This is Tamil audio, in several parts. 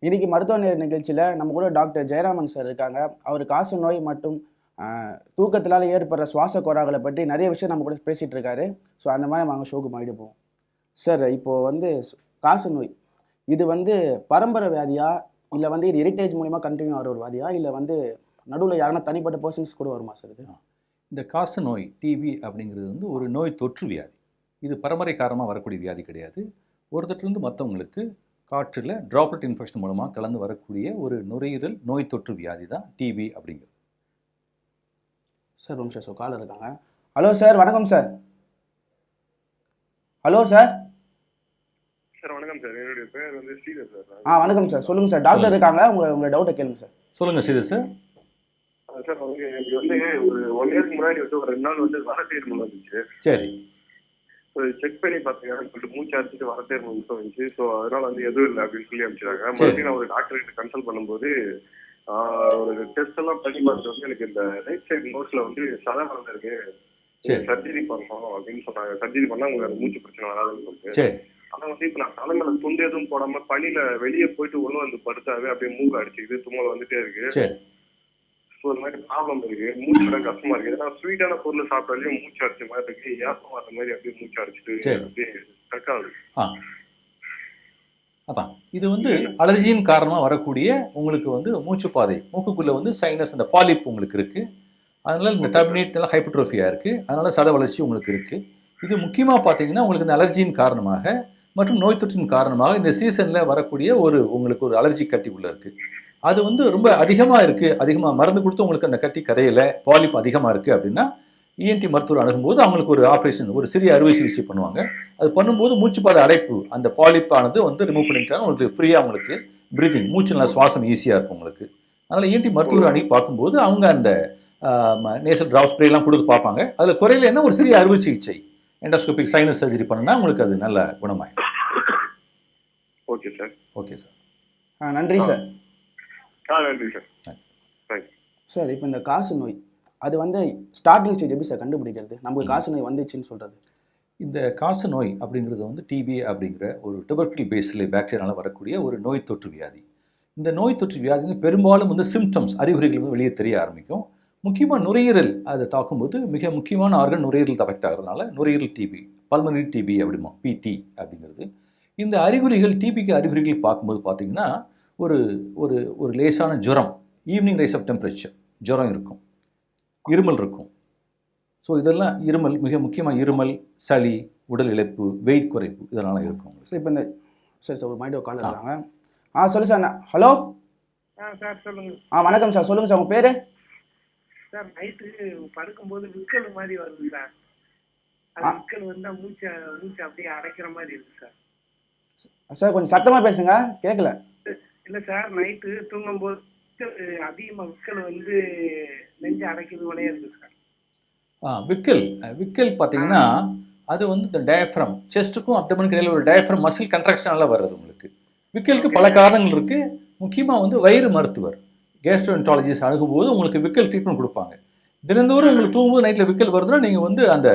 இன்னைக்கு மருத்துவ நிகழ்ச்சியில் நம்ம கூட டாக்டர் ஜெயராமன் சார் இருக்காங்க. அவர் காச நோய் மற்றும் தூக்கத்தினால ஏற்படுற சுவாச கோளாறுகளை பற்றி நிறைய விஷயம் நம்ம கூட பேசிகிட்டு இருக்காரு. ஸோ அந்த மாதிரி நம்ம அங்கே ஷோக்கு மாறிட்டு போவோம். சார், இப்போது வந்து காச நோய் இது வந்து பரம்பரை வியாதியா, இல்லை வந்து இது ஹெரிட்டேஜ் மூலிமா கண்டினியூ ஆகிற ஒரு வியாதியா, இல்லை வந்து நடுவில் யாருன்னா தனிப்பட்ட பர்சன்ஸ் கூட வருமா சார் இது? இந்த காச நோய் டிபி அப்படிங்கிறது வந்து ஒரு நோய் தொற்று வியாதி. இது பரம்பரை காரணமாக வரக்கூடிய வியாதி கிடையாது. ஒருத்தர்லேருந்து மற்றவங்களுக்கு காற்றில் ட்ராப்லெட் இன்ஃபெக்ஷன் மூலமாக கலந்து வரக்கூடிய ஒரு நுரையீரல் நோய் தொற்று வியாதி தான் டிபி அப்படிங்கிறது. சார் ஒரு நிமிஷம் சார், கால் இருக்காங்க. ஹலோ சார், வணக்கம் சார். Hello sir. சார் வணக்கம் சார், என்னுடைய பேர் வந்து ஸ்ரீதர் சார். வணக்கம் சார், சொல்லுங்கள் சார். டாக்டர் இருக்காங்க, உங்களை டவுட்டை கேளுங்க சார். சொல்லுங்கள் ஸ்ரீதர் சார். சார் வந்து எனக்கு வந்து ஒரு 1 இயர்க்கு முன்னாடி வந்து ஒரு 2 நாள் வந்து வரத்தேர்மல் வந்துச்சு. சரி. செக் பண்ணி பார்த்தீங்கன்னா சொல்லிட்டு மூச்சு அடிச்சுட்டு வரத்தேர்மல் மட்டும் வந்துச்சு. ஸோ அதனால வந்து எதுவும் இல்லை அப்படின்னு சொல்லி அனுப்பிச்சிட்டாங்க. மறுபடியும் நான் ஒரு டாக்டர் கிட்ட கன்சல்ட் பண்ணும்போது ஒரு டெஸ்ட் எல்லாம் பண்ணி பார்த்துட்டு வந்து எனக்கு இந்த ரைட் சைடு நோஸ்ல வந்து சதை வளர்ந்துருக்கு, சர்ஜரி பண்ணணும் அப்படின்னு சொன்னாங்க. சர்ஜரி பண்ணா உங்களுக்கு மூச்சு பிரச்சனை வராதுன்னு சொல்லிட்டு. ஆனா வந்து இப்ப நான் தலைமையில துண்டு எதுவும் போடாம பனியில வெளியே போயிட்டு ஒண்ணு வந்து படுத்தாவே அப்படியே மூக்கு அடிச்சுக்குது, தும்மல் வந்துட்டே இருக்கு. ஸோ இந்த மாதிரி ப்ராப்ளம் இருக்கு. மூச்சு விட கஷ்டமா இருக்கு. ஏன்னா ஸ்வீட்டான பொருள் சாப்பிட்டாலே மூச்சு அடிச்ச மாதிரி இருக்கு, ஏப்பம் வர மாதிரி அப்படியே மூச்சு அடிச்சுட்டு அப்படியே ஸ்ட்ரக் ஆகுது. அதான் இது வந்து அலர்ஜியின் காரணமாக வரக்கூடிய உங்களுக்கு வந்து மூச்சுப்பாதை, மூக்குக்குள்ளே வந்து சைனஸ், அந்த பாலிப் உங்களுக்கு இருக்குது. அதனால இந்த டர்பினேட் எல்லாம் ஹைப்பர்ட்ரோஃபியாக இருக்குது. அதனால சத வளர்ச்சி உங்களுக்கு இருக்குது. இது முக்கியமாக பார்த்தீங்கன்னா உங்களுக்கு இந்த அலர்ஜியின் காரணமாக மற்றும் நோய் தொற்றின் காரணமாக இந்த சீசனில் வரக்கூடிய உங்களுக்கு ஒரு அலர்ஜி கட்டி உள்ள இருக்குது. அது வந்து ரொம்ப அதிகமாக இருக்குது, அதிகமாக மருந்து கொடுத்து உங்களுக்கு அந்த கட்டி கரையில் பாலிப் அதிகமாக இருக்குது அப்படின்னா இஎன்டி மருத்துவர் அணுகும்போது அவங்களுக்கு ஒரு ஆப்ரேஷன், ஒரு சிறிய அறுவை சிகிச்சை பண்ணுவாங்க. அது பண்ணும்போது மூச்சுப்பாதை அடைப்பு, அந்த பாலிப்பானது வந்து ரிமூவ் பண்ணிட்டாங்க. உங்களுக்கு ஃப்ரீயாக உங்களுக்கு ப்ரீதிங், மூச்சு நல்லா சுவாசம் ஈஸியாக இருக்கும் உங்களுக்கு. அதனால் இஎன்டி மருத்துவர் அணுகி பார்க்கும்போது அவங்க அந்த நேசல் ட்ராப் ஸ்ப்ரேலாம் கொடுத்து பார்ப்பாங்க. அதில் குறையிலன்னா ஒரு சிறிய அறுவை சிகிச்சை, எண்டோஸ்கோபிக் சைனஸ் சர்ஜரி பண்ணால் உங்களுக்கு அது நல்ல குணமாயிடும். Okay sir. Okay sir. நன்றி சார். நன்றி சார். சார், இப்போ இந்த காச நோய் அது வந்து ஸ்டார்டிங் ஸ்டேஜ் எப்படி சார் கண்டுபிடிக்கிறது? நமக்கு காச நோய் வந்துச்சுன்னு சொல்கிறது. இந்த காச நோய் அப்படிங்கிறது வந்து டிபி அப்படிங்கிற ஒரு டியூபர்குலர் பேசில் பாக்டீரியானால வரக்கூடிய ஒரு நோய் தொற்று வியாதி. இந்த நோய் தொற்று வியாதி வந்து பெரும்பாலும் வந்து சிம்டம்ஸ், அறிகுறிகள் வந்து வெளியே தெரிய ஆரம்பிக்கும். முக்கியமாக நுரையீரல் அதை தாக்கும்போது மிக முக்கியமான ஆர்கன் நுரையீரல் அஃபெக்ட் ஆகிறதுனால நுரையீரல் டிபி, பல்மனரி டிபி அப்படிமா, பிடி அப்படிங்கிறது. இந்த அறிகுறிகள், டிபிக்கு அறிகுறிகள் பார்க்கும்போது பார்த்தீங்கன்னா ஒரு ஒரு ஒரு லேசான ஜுரம், ஈவினிங் ரைஸ் ஆஃப் டெம்பரேச்சர், ஜுரம் இருக்கும், இருமல் இருக்கும். ஸோ இதெல்லாம் இருமல், மிக முக்கியமாக இருமல், சளி, உடல் இழப்பு, வெயிட் குறைப்பு இதனால் இருக்கும். இப்போ இந்த சார் ஒரு மைண்ட் கால் இருக்காங்க. சொல்லு சார். ஹலோ சார் சொல்லுங்க. வணக்கம் சார், சொல்லுங்கள் சார், உங்கள் பேர்? சார் நைட்டு படுக்கும்போது விக்கல் மாதிரி வருது சார். அது விக்கல் வந்தால் மூச்சு அப்படியே அடைக்கிற மாதிரி இருக்கு சார். சார் கொஞ்சம் சத்தமாக பேசுங்க, கேட்கல. இல்லை சார், நைட்டு தூங்கும்போது அதிகமாக விக்கல் வந்து நெஞ்சு அடைக்கிறது போலயே இருக்கு சார். விக்கல் பார்த்தீங்கன்னா அது வந்து இந்த டயஃப்ரம், செஸ்ட்டுக்கும் அப்டமனுக்கு இடையில ஒரு டயஃப்ரம் மசில் கன்ட்ராக்ஷனால வர்றது உங்களுக்கு. விக்கலுக்கு பல காரணங்கள் இருக்குது. முக்கியமாக வந்து வயிறு மருத்துவர், கேஸ்ட்ரோஎன்ட்ராலஜிஸ்ட் அணுகும்போது உங்களுக்கு விக்கல் ட்ரீட்மெண்ட் கொடுப்பாங்க. தினந்தோறும் உங்களுக்கு தூங்கும்போது நைட்டில் விக்கல் வருதுன்னா நீங்கள் வந்து அந்த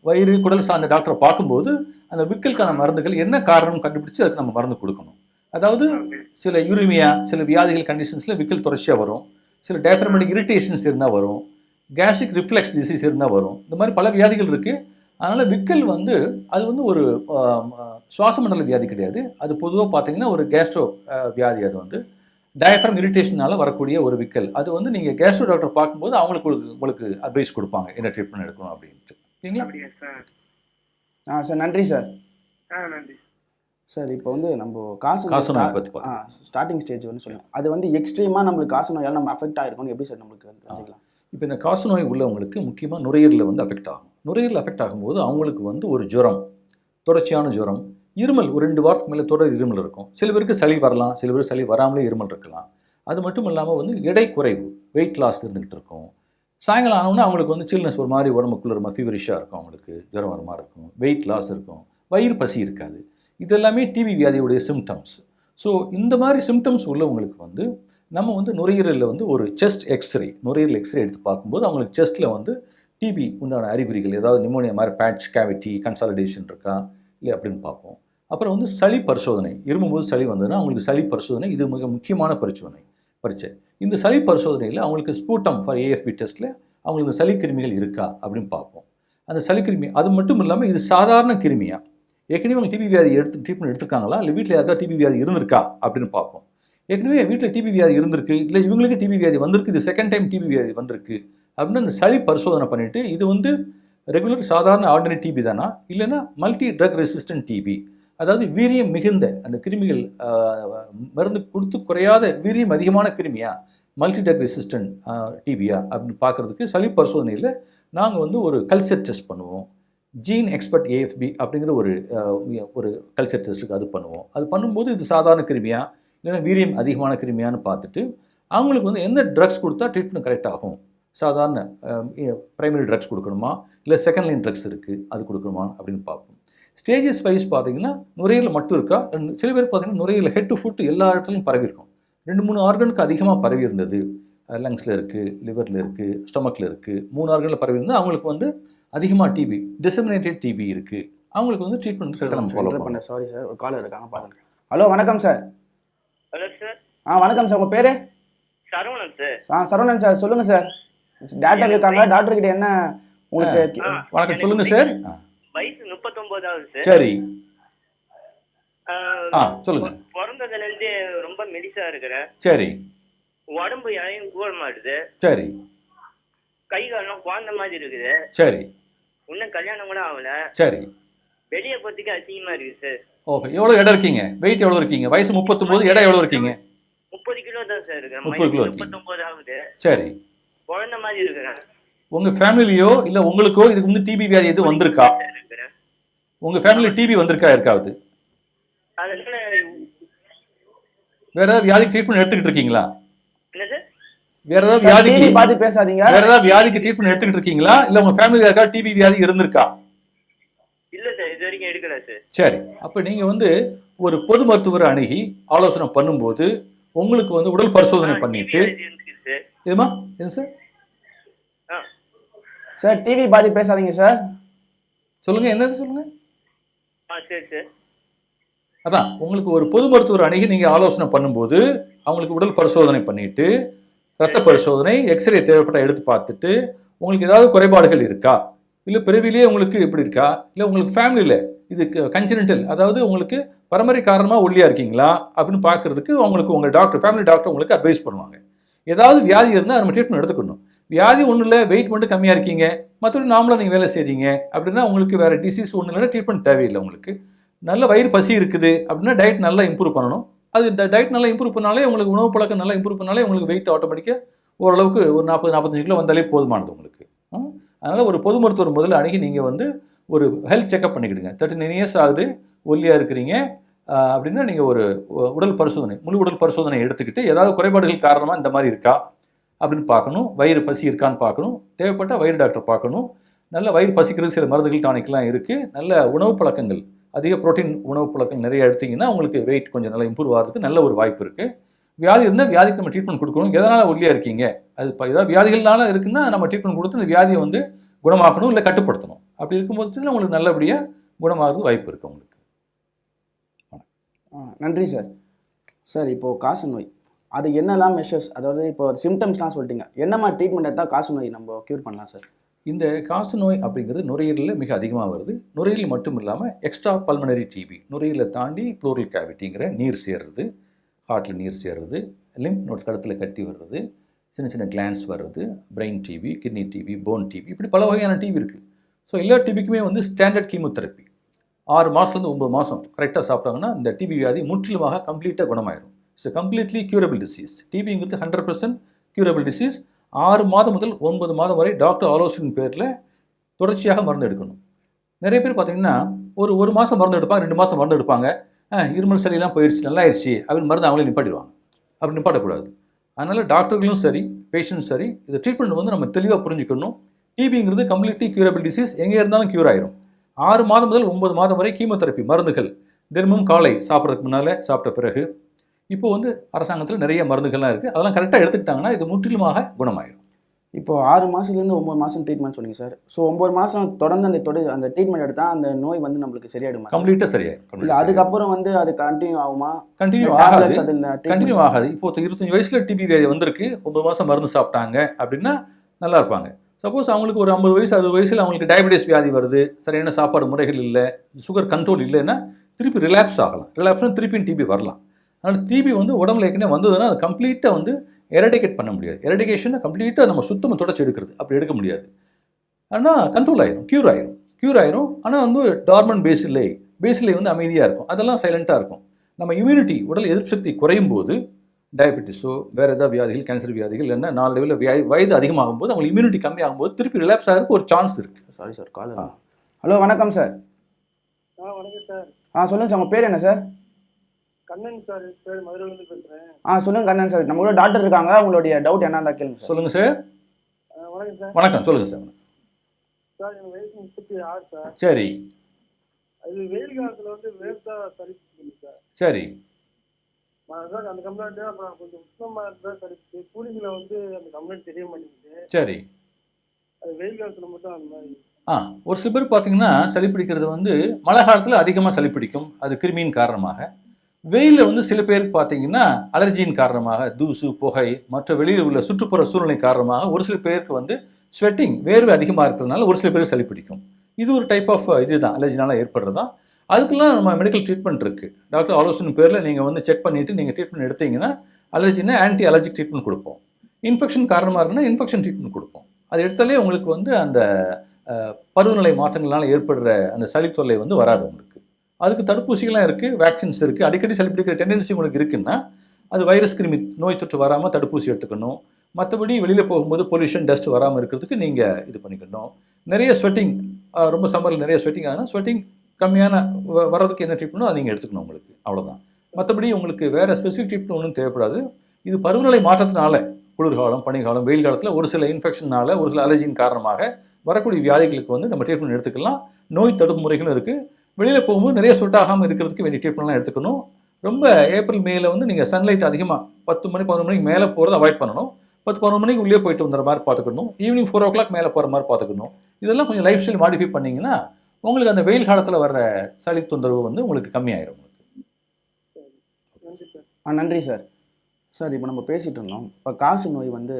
வயிறு குடல் சார்ந்த டாக்டரை பார்க்கும்போது அந்த விக்கலுக்கான மருந்துகள் என்ன காரணம் கண்டுபிடிச்சு அதுக்கு நம்ம மருந்து கொடுக்கணும். அதாவது சில யூரிமியா, சில வியாதிகள் கண்டிஷன்ஸில் விக்கல் தொடர்ச்சியாக வரும். சில டயஃப்ரமேட்டிக் இரிட்டேஷன்ஸ் இருந்தால் வரும். கேஸ்ட்ரிக் ரிஃப்ளெக்ஸ் டிசீஸ் இருந்தால் வரும். இந்த மாதிரி பல வியாதிகள் இருக்குது. அதனால் விக்கல் வந்து அது வந்து ஒரு சுவாச மண்டல வியாதி கிடையாது. அது பொதுவாக பார்த்தீங்கன்னா ஒரு கேஸ்ட்ரோ வியாதி. அது வந்து டயஃப்ரம் இரிட்டேஷனால் வரக்கூடிய ஒரு விக்கல். அது வந்து நீங்கள் கேஸ்ட்ரோ டாக்டர் பார்க்கும்போது உங்களுக்கு அட்வைஸ் கொடுப்பாங்க என்ன ட்ரீட்மெண்ட் எடுக்கணும் அப்படின்ட்டு. ஓகேங்களா சார்? நன்றி சார். நன்றி சார். இப்போ வந்து நம்ம காச நோய் பற்றி ஸ்டார்டிங் ஸ்டேஜ் வந்து சொல்லுங்கள். அது வந்து எக்ஸ்ட்ரீமாக நம்மளுக்கு காச நோயால் நம்ம அஃபெக்ட் ஆகிருக்கணும் எப்படி சார் நம்மளுக்கு தெரிஞ்சுக்கலாம்? இப்போ இந்த காச நோய் உள்ளவங்களுக்கு முக்கியமாக நுரையீரலில் வந்து அஃபெக்ட் ஆகும். நுரையீரல் அஃபெக்ட் ஆகும்போது அவங்களுக்கு வந்து ஒரு ஜுரம், தொடர்ச்சியான ஜுரம், இருமல், ஒரு 2 வாரத்துக்கு மேலே தொடர் இருமல் இருக்கும். சில பேருக்கு சளி வரலாம், சில பேருக்கு சளி வராமலே இருமல் இருக்கலாம். அது மட்டும் இல்லாமல் வந்து எடை குறைவு, வெயிட் லாஸ் இருந்துகிட்டு இருக்கும். சாயங்காலம் ஆனோன்னா அவங்களுக்கு வந்து சில்னஸ், ஒரு மாதிரி உடம்புக்குள்ள ஒரு மாதிரி ஃபீவரிஷாக இருக்கும், அவங்களுக்கு ஜுரம் வர மாதிரி இருக்கும், வெயிட் லாஸ் இருக்கும், வயிறு பசி இருக்காது. இதெல்லாமே டிபி வியாதியுடைய சிம்டம்ஸ். ஸோ இந்த மாதிரி சிம்டம்ஸ் உள்ளவங்களுக்கு வந்து நம்ம வந்து நுரையீரலில் வந்து ஒரு செஸ்ட் எக்ஸ்ரே, நுரையீரல் எக்ஸ்ரே எடுத்து பார்க்கும்போது அவங்களுக்கு செஸ்ட்டில் வந்து டிபி உண்டான அறிகுறிகள், ஏதாவது நிமோனியா மாதிரி பேட்ச் கேவிட்டி, கன்சாலிடேஷன் இருக்கா இல்லை அப்படின்னு பார்ப்போம். அப்புறம் வந்து சளி பரிசோதனை, இருமும்போது சளி வந்ததுன்னா அவங்களுக்கு சளி பரிசோதனை, இது மிக முக்கியமான பரீட்சை. இந்த சளி பரிசோதனையில் அவங்களுக்கு ஸ்பூட்டம் ஃபார் ஏஎஃப்பி டெஸ்ட்டில் அவங்களுக்கு இந்த சளி கிருமிகள் இருக்கா அப்படின்னு பார்ப்போம். அந்த சளி கிருமி அது மட்டும் இல்லாமல் இது சாதாரண கிருமியா, ஏற்கனவே அவங்க டிபி வியாதி ட்ரீட்மெண்ட் எடுத்துருக்காங்களா, இல்லை வீட்டில் யாருக்கா டிபி வியாதி இருந்திருக்கா அப்படின்னு பார்ப்போம். ஏற்கனவே வீட்டில் டிபி வியாதி இருந்திருக்கு, இல்லை இவங்களுக்கு டிபி வியாதி வந்திருக்கு, இது செகண்ட் டைம் டிபி வியாதி வந்திருக்கு அப்படின்னு அந்த சளி பரிசோதனை பண்ணிவிட்டு இது வந்து ரெகுலர் சாதாரண ஆர்டினரி டிபி தானா, இல்லைன்னா மல்டி ட்ரக் ரெசிஸ்டன்ட் டிபி, அதாவது வீரியம் மிகுந்த அந்த கிருமிகள் மருந்து கொடுத்து குறையாத வீரியம் அதிகமான கிருமியா, மல்டி ட்ரக் ரெசிஸ்டன்ட் டிபியா அப்படின்னு பார்க்குறதுக்கு சளி பரிசோதனையில் நாங்கள் வந்து ஒரு கல்ச்சர் டெஸ்ட் பண்ணுவோம். ஜீன் எக்ஸ்பர்ட் ஏஎஃப்பி அப்படிங்கிற ஒரு கல்ச்சர் டெஸ்ட்டுக்கு அது பண்ணுவோம். அது பண்ணும்போது இது சாதாரண கிருமியா இல்லைன்னா வீரியம் அதிகமான கிருமியான்னு பார்த்துட்டு அவங்களுக்கு வந்து என்ன ட்ரக்ஸ் கொடுத்தா ட்ரீட்மெண்ட் கரெக்ட் ஆகும், சாதாரண ப்ரைமரி ட்ரக்ஸ் கொடுக்கணுமா இல்லை செகண்ட் லைன் ட்ரக்ஸ் இருக்குது அது கொடுக்கணுமா அப்படின்னு பார்ப்போம். ஸ்டேஜஸ் வைஸ் பார்த்தீங்கன்னா நுரையீரல் மட்டும் இருக்கா, சில பேர் பார்த்தீங்கன்னா நுரையீரல் ஹெட் டு ஃபுட் எல்லா இடத்துலையும் பரவி இருக்கும். 2-3 ஆர்கனுக்கு அதிகமாக பரவி இருந்தது, லங்ஸில் இருக்குது, லிவரில் இருக்குது, ஸ்டொமக்கில் இருக்குது, 3 ஆர்கனில் பரவி இருந்தால் அவங்களுக்கு வந்து அதிகமாக டிபி, டிசமினேட்டட் டிபி இருக்குது. அவங்களுக்கு வந்து ட்ரீட்மெண்ட் கரெக்டாக நம்ம ஃபாலோ பண்ண. சாரி சார், ஒரு கால் இருக்காங்க பாருங்க. ஹலோ வணக்கம் சார். Hello sir. வணக்கம் சார், உங்கள் பேர்? சரவணன் சார். சரவணன் சார், சொல்லுங்கள் சார். டாக்டர் இருக்காங்க, டாக்டர் கிட்ட என்ன உங்களுக்கு? வணக்கம், சொல்லுங்கள் சார். வயசு 39 ஆகுது சார். சரி, சொல்லுங்க. பிறந்ததுலேருந்து ரொம்ப மெலிசா இருக்கிறேன். சரி. உடம்பு யாரையும் கூற மாட்டுது. சரி. கை காலம் குழந்த மாதிரி இருக்குது. சரி. இன்னும் கல்யாணம் கூட ஆகல. சரி. வெளியே போறதுக்கு அசிங்கமா இருக்கு சார். ஓகே, எவ்வளோ எடை இருக்கீங்க? வெயிட் எவ்வளோ இருக்கீங்க? வயசு 39, எடை எவ்வளோ இருக்கீங்க? 30 கிலோ தான் சார் இருக்கேன். 30 கிலோ 39 ஆகுது. சரி. குழந்த மாதிரி இருக்கிறேன். உங்க ஃபேமிலியோ இல்ல உங்களுக்கோ இதுக்கு வந்து டிபி வியாதி எதுவும் வந்திருக்கா? உங்க ஃபேமிலி டிபி வந்திருக்கா யாருக்காவது? அதனால வேற ஏதாவது வியாதிக்கு ட்ரீட்மெண்ட் எடுத்துக்கிட்டு இருக்கீங்களா? என்ன சார்? வேற ஏதாவது வியாதிக்கு பார்த்து பேசாதீங்க. வேற ஏதாவது வியாதிக்கு ட்ரீட்மெண்ட் எடுத்துக்கிட்டு இருக்கீங்களா, இல்ல உங்க ஃபேமிலில யாருக்கா டிபி வியாதி இருந்திருக்கா? இல்ல சார், இது வரைக்கும் எடுக்கல சார். சரி, அப்ப நீங்க வந்து ஒரு பொது மருத்துவரை அணுகி ஆலோசனை பண்ணும்போது உங்களுக்கு வந்து உடல் பரிசோதனை பண்ணிட்டு இதுமா என்ன சார்? சார் டிவி பார்த்து பேசாதீங்க சார். சொல்லுங்க, என்னது சொல்லுங்க. சரி சார். அதான் உங்களுக்கு ஒரு பொது மருத்துவர் அணுகி நீங்கள் ஆலோசனை பண்ணும்போது அவங்களுக்கு உடல் பரிசோதனை பண்ணிட்டு ரத்த பரிசோதனை, எக்ஸ்ரே தேவைப்பட்ட எடுத்து பார்த்துட்டு உங்களுக்கு ஏதாவது குறைபாடுகள் இருக்கா, இல்லை பிறவிலேயே உங்களுக்கு எப்படி இருக்கா, இல்லை உங்களுக்கு ஃபேமிலியில் இது கன்ஜெனிட்டல், அதாவது உங்களுக்கு பரம்பரை காரணமாக ஒல்லியாக இருக்கீங்களா அப்படின்னு பார்க்கறதுக்கு அவங்களுக்கு உங்கள் டாக்டர், ஃபேமிலி டாக்டர் உங்களுக்கு அட்வைஸ் பண்ணுவாங்க. ஏதாவது வியாதி இருந்தால் நம்ம ட்ரீட்மெண்ட் எடுத்துக்கணும். வியாதி ஒன்றும் இல்லை, வெயிட் மட்டும் கம்மியாக இருக்கீங்க, மற்றபடி நார்மலாக நீங்கள் வேலை செய்கிறீங்க அப்படின்னா உங்களுக்கு வேறு டிசீஸ் ஒன்றும் இல்லைன்னா ட்ரீட்மெண்ட் தேவையில்லை. உங்களுக்கு நல்ல வயிறு பசி இருக்குது அப்படின்னா டயட் நல்லா இம்ப்ரூவ் பண்ணணும். அது டயட் நல்லா இம்ப்ரூவ் பண்ணாலே உங்களுக்கு உணவு பழக்கம் நல்லா இம்ப்ரூவ் பண்ணாலே உங்களுக்கு வெயிட் ஆட்டோமேட்டிக்காக ஓரளவுக்கு ஒரு 40-45 கிலோ வந்தாலே போதுமானது உங்களுக்கு. அதனால் ஒரு பொது மருத்துவர் முதல்ல அணுகி நீங்கள் வந்து ஒரு ஹெல்த் செக்அப் பண்ணிக்கிடுங்க. 39 இயர்ஸ் ஆகுது, ஒல்லியாக இருக்கிறீங்க அப்படின்னா நீங்கள் ஒரு உடல் பரிசோதனை, முழு உடல் பரிசோதனை எடுத்துக்கிட்டு ஏதாவது குறைபாடுகள் காரணமாக இந்த மாதிரி இருக்கா அப்படின்னு பார்க்கணும். வயிறு பசி இருக்கான்னு பார்க்கணும். தேவைப்பட்டால் வயிறு டாக்டர் பார்க்கணும். நல்ல வயிறு பசிக்கிறது சில மருந்துகள் டானிக்லாம் இருக்குது. நல்ல உணவு பழக்கங்கள், அதிக புரோட்டீன் உணவு பழக்கம் நிறைய எடுத்திங்கன்னா உங்களுக்கு வெயிட் கொஞ்சம் நல்லா இம்ப்ரூவ் ஆகிறதுக்கு நல்ல ஒரு வாய்ப்பு இருக்குது. வியாதி இருந்தால் வியாதிக்கு நம்ம ட்ரீட்மெண்ட் கொடுக்கணும். எதனால் ஒல்லியாக இருக்கீங்க, அது இப்போ ஏதாவது வியாதிகள்னால இருக்குன்னா நம்ம ட்ரீட்மெண்ட் கொடுத்து அந்த வியாதியை வந்து குணமாக்கணும், இல்லை கட்டுப்படுத்தணும். அப்படி இருக்கும்போது உங்களுக்கு நல்லபடியாக குணமாகிறது வாய்ப்பு இருக்குது உங்களுக்கு. நன்றி சார். சார் இப்போது காச நோய் அது என்னெல்லாம் மெஷர்ஸ், அதாவது இப்போ சிம்டம்ஸ்லாம் சொல்லிட்டீங்க, என்னமா ட்ரீட்மெண்ட் எடுத்தால் காச நோய் நம்ம க்யூர் பண்ணலாம் சார்? இந்த காச நோய் அப்படிங்கிறது நுரையீரலில் மிக அதிகமாக வருது. நுரையீரல் மட்டும் இல்லாமல் எக்ஸ்ட்ரா பல்மனரி டிபி, நுரையீரலை தாண்டி ப்ளூரல் கேவிட்டிங்கிற நீர் சேர்றது, ஹார்ட்டில் நீர் சேர்றது, லிம்ப் நோட்ஸ் கழுத்தில் கட்டி வர்றது, சின்ன சின்ன கிளான்ஸ் வர்றது, brain TB, kidney TB, bone TB, இப்படி பல வகையான டிபி இருக்குது. ஸோ எல்லா டிபிக்குமே வந்து ஸ்டாண்டர்ட் கீமோதெரப்பி 6 மாதத்துலேருந்து 9 மாதம் கரெக்டாக சாப்பிட்டாங்கன்னா இந்த டிபி வியாதி முற்றிலுமாக கம்ப்ளீட்டாக குணமாயிடும். It's completely curable disease. டிபிங்கிறது 100% க்யூரபிள் டிசீஸ். 6 மாதம் முதல் 9 மாதம் வரை டாக்டர் ஆலோசனை பேரில் தொடர்ச்சியாக மருந்து எடுக்கணும். நிறைய பேர் பார்த்தீங்கன்னா ஒரு மாதம் மருந்து எடுப்பாங்க, 2 மாதம் மருந்து எடுப்பாங்க, இருமல் சளியெல்லாம் போயிடுச்சு, நல்லா ஆயிடுச்சு அப்படின்னு மருந்து அவங்களே நிப்பாட்டிடுவாங்க. அப்படி நிப்பாட்டக்கூடாது. அதனால் டாக்டர்களும் சரி, பேஷண்ட்டும் சரி, இந்த ட்ரீட்மெண்ட் வந்து நம்ம தெளிவாக புரிஞ்சுக்கணும். டிபிங்கிறது கம்ப்ளீட்லி க்யூரபிள் டிசீஸ், எங்கே இருந்தாலும் க்யூர் ஆயிரும். 6 மாதம் முதல் 9 மாதம் வரை கீமோதெரப்பி மருந்துகள் தினமும் காலை சாப்பிட்றதுக்கு முன்னால், சாப்பிட்ட பிறகு. இப்போ வந்து அரசாங்கத்தில் நிறைய மருந்துகள்லாம் இருக்குது, அதெல்லாம் கரெக்டாக எடுத்துக்கிட்டாங்கன்னா இது முற்றிலுமாக குணமாயிரும். இப்போ 6 மாதத்துலேருந்து 9 மாதம் ட்ரீட்மெண்ட் சொன்னீங்க சார். ஸோ 9 மாதம் தொடர்ந்து அந்த ட்ரீட்மெண்ட் எடுத்தால் அந்த நோய் வந்து நம்மளுக்கு சரியாயிடுமா? கம்ப்ளீட்டாக சரியாயிடும். இல்லை அதுக்கப்புறம் வந்து அது கண்டினியூ ஆகுமா? கண்டினியூ ஆகாது. கண்டினியூ ஆகாது. இப்போ 25 வயசுல டிபி வியாதி வந்திருக்கு, 9 மாதம் மருந்து சாப்பிட்டாங்க அப்படின்னா நல்லா இருப்பாங்க. சப்போஸ் அவங்களுக்கு ஒரு 50 வயசு 60 வயசில் அவங்களுக்கு டயபெட்டிஸ் வியாதி வருது, சரியான சாப்பாடு முறைகள் இல்லை, சுகர் கண்ட்ரோல் இல்லைன்னா திருப்பி ரிலாப்ஸ் ஆகலாம். ரிலாப்ஸ்னா திருப்பியும் டிபி வரலாம். அதனால் டிபி வந்து உடம்புல ஏற்கனவே வந்ததுன்னா அது கம்ப்ளீட்டாக வந்து எரடிகேட் பண்ண முடியாது. எரடிகேஷனை கம்ப்ளீட்டாக நம்ம சுத்தமாக தொடச்சி எடுக்கிறது அப்படி எடுக்க முடியாது. ஆனால் கண்ட்ரோல் ஆயிரும், க்யூர் ஆயிரும். ஆனால் வந்து டார்மன் பேசிலே வந்து அமைதியாக இருக்கும், அதெல்லாம் சைலண்ட்டாக இருக்கும். நம்ம இம்யூனிட்டி உடல் எதிர்ப்பு சக்தி குறையும் போது டயபெட்டிஸோ வேறு ஏதாவது வியாதிகள், கேன்சர் வியாதிகள் இல்லைன்னா நாளடைவில் வயது அதிகமாகும் போது அவங்களுக்கு இம்யூனிட்டி கம்மியாகும் போது திருப்பி ரிலாப்ஸ் ஆகிறதுக்கு ஒரு சான்ஸ் இருக்குது. Sorry sir call. ஹலோ வணக்கம் சார். வணக்கம் சார். சொல்லுங்கள் சார், உங்கள் பேர் என்ன சார்? கண்ணன் சார், மதுரையிலேருந்து பேசுகிறேன். சொல்லுங்கள் கண்ணன் சார், நம்ம கூட டாக்டர் இருக்காங்க, உங்களுடைய டவுட் என்ன இருந்தால் கேளுங்க சார். சொல்லுங்கள் சார். வணக்கம் சார். வணக்கம், சொல்லுங்கள் சார். சார் எனக்கு வயசு 36 சார். சரி. அது வெயில் காலத்தில் வந்து வேர்த்தா தரிப்பு சார். சரி சார் அந்த கம்ப்ளைண்ட் அப்புறம் கொஞ்சம் உஷ்ணமாக இருந்தால் தரிப்பு, கூலிங்கில் வந்து அந்த கம்ப்ளைண்ட் தெரிய மாட்டேங்குது. சரி. அது வெயில் காலத்தில் மட்டும் அந்த மாதிரி. ஒரு சில பேர் பார்த்தீங்கன்னா சளி பிடிக்கிறது வந்து மழை காலத்தில் அதிகமாக சளி பிடிக்கும், அது கிருமியின் காரணமாக. வெயிலில் வந்து சில பேருக்கு பார்த்தீங்கன்னா அலர்ஜியின் காரணமாக, தூசு புகை மற்ற வெளியில் உள்ள சுற்றுப்புற சூழ்நிலை காரணமாக ஒரு சில பேருக்கு வந்து ஸ்வெட்டிங் வேர்வை அதிகமாக இருக்கிறதுனால ஒரு சில பேருக்கு சளி பிடிக்கும். இது ஒரு டைப் ஆஃப் இதுதான் அலர்ஜினால ஏற்படுறது தான். அதுக்கெல்லாம் நம்ம மெடிக்கல் ட்ரீட்மெண்ட் இருக்குது. டாக்டர் ஆலோசனை பேரில் நீங்கள் வந்து செக் பண்ணிவிட்டு நீங்கள் ட்ரீட்மெண்ட் எடுத்தீங்கன்னா அலர்ஜினா ஆன்டி அலர்ஜிக் ட்ரீட்மெண்ட் கொடுப்போம். இன்ஃபெக்ஷன் காரணமாக இருக்குன்னா இன்ஃபெக்ஷன் ட்ரீட்மெண்ட் கொடுப்போம். அது எடுத்தாலே உங்களுக்கு வந்து அந்த பருவநிலை மாற்றங்களால் ஏற்படுற அந்த சளி தொல்லை வந்து வராது உங்களுக்கு. அதுக்கு தடுப்பூசிகள்லாம் இருக்குது, வேக்சின்ஸ் இருக்குது. அடிக்கடி சளி பிடிக்கிற டெண்டன்சி உங்களுக்கு இருக்குன்னா அது வைரஸ் கிருமி நோய் தொற்று வராமல் தடுப்பூசி எடுத்துக்கணும். மற்றபடி வெளியில் போகும்போது பொல்யூஷன் டஸ்ட் வராமல் இருக்கிறதுக்கு நீங்கள் இது பண்ணிக்கணும். நிறைய ஸ்வெட்டிங், ரொம்ப சம்மரில் நிறைய ஸ்வெட்டிங் ஆகுதுன்னா ஸ்வெட்டிங் கம்மியான வர்றதுக்கு என்ன ட்ரீட்மெண்ட்டோ அதை நீங்கள் எடுத்துக்கணும் உங்களுக்கு, அவ்வளோதான். மற்றபடி உங்களுக்கு வேறு ஸ்பெசிஃபிக் ட்ரீட்மெண்ட் ஒன்றும் தேவைப்படாது. இது பருவநிலை மாற்றத்தினால குளிர்காலம் பனிக்காலம் வெயில் காலத்தில் ஒரு சில இன்ஃபெக்ஷனால் ஒரு சில அலர்ஜியின் காரணமாக வரக்கூடிய வியாதிகளுக்கு வந்து நம்ம ட்ரீட்மெண்ட் எடுத்துக்கலாம். நோய் தடுப்பு முறைகளும் இருக்குது. வெளியில் போகும்போது நிறைய சொட்டாகாமல் இருக்கிறதுக்கு வேண்டிய ட்ரீட்மெண்ட்லாம் எடுத்துக்கணும். ரொம்ப ஏப்ரல் மேல வந்து நீங்கள் சன்லைட் அதிகமாக 10 மணி 11 மணிக்கு மேலே போகிறத அவாய்ட் பண்ணணும். 10-11 மணிக்கு உள்ளே போயிட்டு வந்துற மாதிரி பார்த்துக்கணும். ஈவினிங் 4 o'clock மேலே போகிற மாதிரி பார்த்துக்கணும். இதெல்லாம் கொஞ்சம் லைஃப் ஸ்டைல் மாடிஃபை பண்ணிங்கன்னா உங்களுக்கு அந்த வெயில் காலத்தில் வர்ற சளி தொந்தரவு வந்து உங்களுக்கு கம்மியாயிரும். நன்றி சார். சார் இப்போ நம்ம பேசிகிட்டு இருந்தோம், இப்போ காசு நோய் வந்து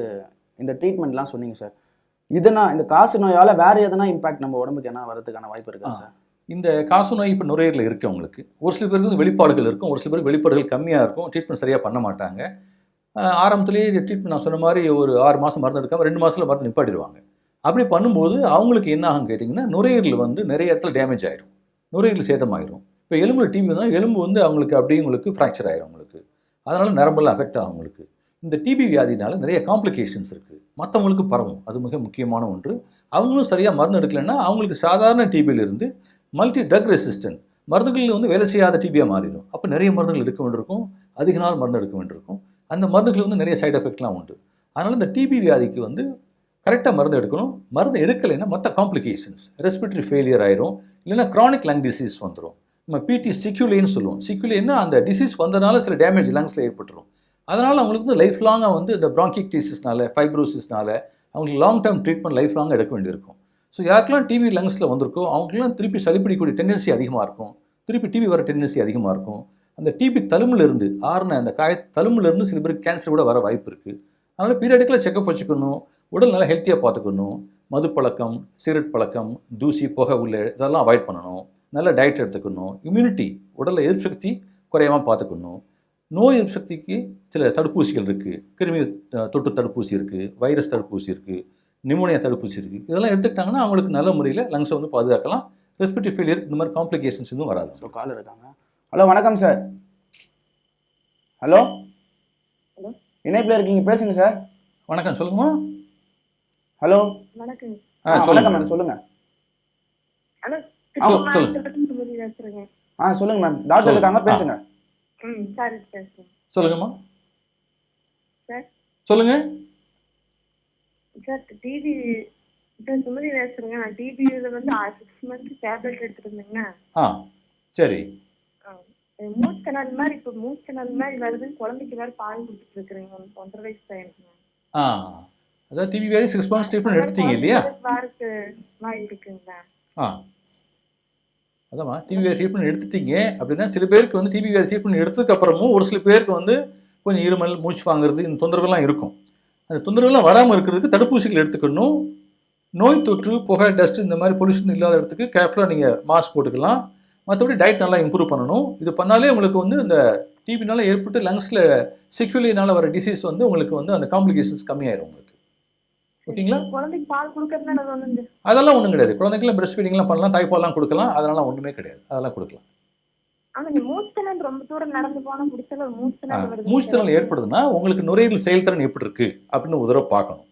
இந்த ட்ரீட்மெண்ட்லாம் சொன்னீங்க சார். இந்த காசு நோயால் வேறு எதனா இம்பாக்ட் நம்ம உடம்புக்கு என்ன வரதுக்கான வாய்ப்பு இருக்கா சார்? இந்த காசு நோய் இப்போ நுரையீரலில் இருக்குது உங்களுக்கு. ஒரு சில பேருக்கு வந்து வெளிப்பாடுகள் இருக்கும், ஒரு சில பேருக்கு வெளிப்பாடுகள் கம்மியாக இருக்கும், ட்ரீட்மெண்ட் சரியாக பண்ண மாட்டாங்க. ஆரம்பத்துலேயே ட்ரீட்மெண்ட் நான் சொன்ன மாதிரி ஒரு 6 மாதம் மருந்து எடுக்காமல் 2 மாதத்தில் மருந்து நிப்பாட்டிடுவாங்க. அப்படி பண்ணும்போது அவங்களுக்கு என்ன ஆகும் கேட்டிங்கன்னா நுரையீரல் வந்து நிறைய இடத்துல டேமேஜ் ஆயிடும், நுரையீரல் சேதமாயிடும். இப்போ எலும்பில் டிபி வந்தால் எலும்பு வந்து அவங்களுக்கு அப்படியே உங்களுக்கு ஃப்ராக்சர் ஆயிரும் உங்களுக்கு. அதனால் நரம்பெல்லாம் அஃபெக்ட் ஆகும் உங்களுக்கு. இந்த டிபி வியாதினால நிறைய காம்ப்ளிகேஷன்ஸ் இருக்குது, மற்றவங்களுக்கு பரவும், அது மிக முக்கியமான ஒன்று. அவங்களும் சரியாக மருந்து எடுக்கலைன்னா அவங்களுக்கு சாதாரண டிபியிலிருந்து மல்டி ட்ரக் ரெசிஸ்டன்ட் மருந்துகள் வந்து வேலை செய்யாத டிபியாக மாறிடும். அப்போ நிறைய மருந்துகள் எடுக்க வேண்டியிருக்கும், அதிக நாள் மருந்து எடுக்க வேண்டியிருக்கும். அந்த மருந்துகள் வந்து நிறைய சைடு எஃபெக்ட்லாம் உண்டு. அதனால் இந்த டிபி வியாதிக்கு வந்து கரெக்டாக மருந்து எடுக்கணும். மருந்து எடுக்கலைன்னா மற்ற காம்ப்ளிகேஷன்ஸ், ரெஸ்பிரேட்டரி ஃபெயிலியர் ஆயிரும், இல்லைன்னா க்ரானிக் லங் டிசீஸ் வந்துடும். நம்ம பிடி சிக்யூலேன்னு சொல்லுவோம். சிக்யூலேன்னா அந்த டிசீஸ் வந்ததுனால சில டேமேஜ் லங்ஸில் ஏற்பட்டுரும். அதனால் அவங்களுக்கு வந்து லைஃப் லாங்காக வந்து இந்த ப்ராங்கிக்டிசிஸ்னால ஃபைப்ரோசிஸ்னால அவங்களுக்கு லாங் டேர்ம் ட்ரீட்மெண்ட் லைஃப் லாங்காக எடுக்க வேண்டியிருக்கும். ஸோ யாருக்கெல்லாம் டிபி லங்ஸில் வந்திருக்கோ அவங்களுக்குலாம் திருப்பி சளி பிடிக்கக்கூடிய டெண்டன்சி அதிகமாக இருக்கும், திருப்பி டிபி வர டெண்டன்சி அதிகமாக இருக்கும். அந்த டிபி தழும்புலேருந்து ஆறுன அந்த தழும்புலேருந்து சில பேருக்கு கேன்சர் கூட வர வாய்ப்பு இருக்குது. அதனால் பீரியடிக்கலாக செக்அப் வச்சுக்கணும், உடல் நல்லா ஹெல்த்தியாக பார்த்துக்கணும். மது பழக்கம், சிகரெட் பழக்கம், தூசி புகை உள்ள இதெல்லாம் அவாய்ட் பண்ணணும். நல்ல டயட் எடுத்துக்கணும். இம்யூனிட்டி உடலில் எதிர்ப்பு சக்தி குறையாமல் பார்த்துக்கணும். நோய் எதிர்ப்பு சக்திக்கு சில தடுப்பூசிகள் இருக்குது. கிருமி தொற்று தடுப்பூசி இருக்குது, வைரஸ் தடுப்பூசி இருக்குது, நிமோனியா தடுப்பூசி இருக்குது. இதெல்லாம் எடுத்துக்கிட்டாங்கன்னா அவங்களுக்கு நல்ல முறையில் லங்ஸை வந்து பாதுகாக்கலாம். ரெஸ்பிரேட்டரி ஃபெயிலியர் இந்த மாதிரி காம்ப்ளிகேஷன்ஸ் எதுவும் வராது. ஸோ கால் இருக்காங்க. ஹலோ வணக்கம் சார். ஹலோ இணைப்பில் இருக்கீங்க, பேசுங்க சார். வணக்கம், சொல்லுங்கம்மா. ஹலோ வணக்கம். வணக்கம் மேம், சொல்லுங்க. ஹலோ சொல்லுங்க. சொல்லுங்க மேம், டாக்டர் இருக்காங்க, பேசுங்க. சாரி பேசுறேன். சொல்லுங்கம்மா. சார் சொல்லுங்க சார், டிபி சார் சுமதி பேசுறேங்க. நான் டிபியில் வந்து 6 months டேப்லெட் எடுத்துருந்தேங்க. சரி. மூச்சனால் மாதிரி இப்போ மூச்சனால் மாதிரி வருதுன்னு குழந்தைக்கு வேறு பால் கொடுத்துட்டு இருக்கிறேங்க. 1.5 வயசு பையனுக்கு. அதாவது டிபி வியாதி 6 months ட்ரீட்மெண்ட் எடுத்துட்டீங்க இல்லையா? வாய்ப்பு இருக்குங்களா? அதாம்மா, டிபி வியாதி ட்ரீட்மெண்ட் எடுத்துட்டீங்க அப்படின்னா சில பேருக்கு வந்து டிபி வியாதி ட்ரீட்மெண்ட் எடுத்ததுக்கு அப்புறமும் ஒரு சில பேருக்கு வந்து கொஞ்சம் இருமல், மூச்சு வாங்குறது, இந்த தொந்தரவுலாம் இருக்கும். அந்த தொந்தரவுலாம் வராமல் இருக்கிறதுக்கு தடுப்பூசிகள் எடுத்துக்கணும். நோய் தொற்று, புகை, டஸ்ட் இந்த மாதிரி பொல்யூஷன் இல்லாத இடத்துக்கு கேர்ஃபுல்லாக நீங்கள் மாஸ்க் போட்டுக்கலாம். மற்றபடி டயட் நல்லா இம்ப்ரூவ் பண்ணணும். இது பண்ணாலே உங்களுக்கு வந்து இந்த டிபினால ஏற்பட்டு லங்ஸில் செக்யூலினால வர டிசீஸ் வந்து உங்களுக்கு வந்து அந்த காம்ப்ளிகேஷன்ஸ் கம்மியாயிரும் உங்களுக்கு. ஓகேங்களா? குழந்தைக்கு பால் கொடுக்கறதுனால ஒண்ணுங்க. அதெல்லாம் ஒன்றும் கிடையாது. குழந்தைக்கெல்லாம் பிரஸ்ட் ஃபீடிங்லாம் பண்ணலாம், தாய்ப்பால்லாம் கொடுக்கலாம், அதெல்லாம் ஒன்றுமே கிடையாது. அதெல்லாம் கொடுக்கலாம். ஆனா இந்த மூச்சுத்திணறல் ரொம்ப தூரம் நடந்து போனா முடிச்சல மூச்சுத்திணறல் வருது. மூச்சுத்திணறல் ஏற்படுதுன்னா உங்களுக்கு நுரையீரல் செயல்திறன் எப்படி இருக்கு அப்படின்னு ஒரு தடவை பார்க்கணும்.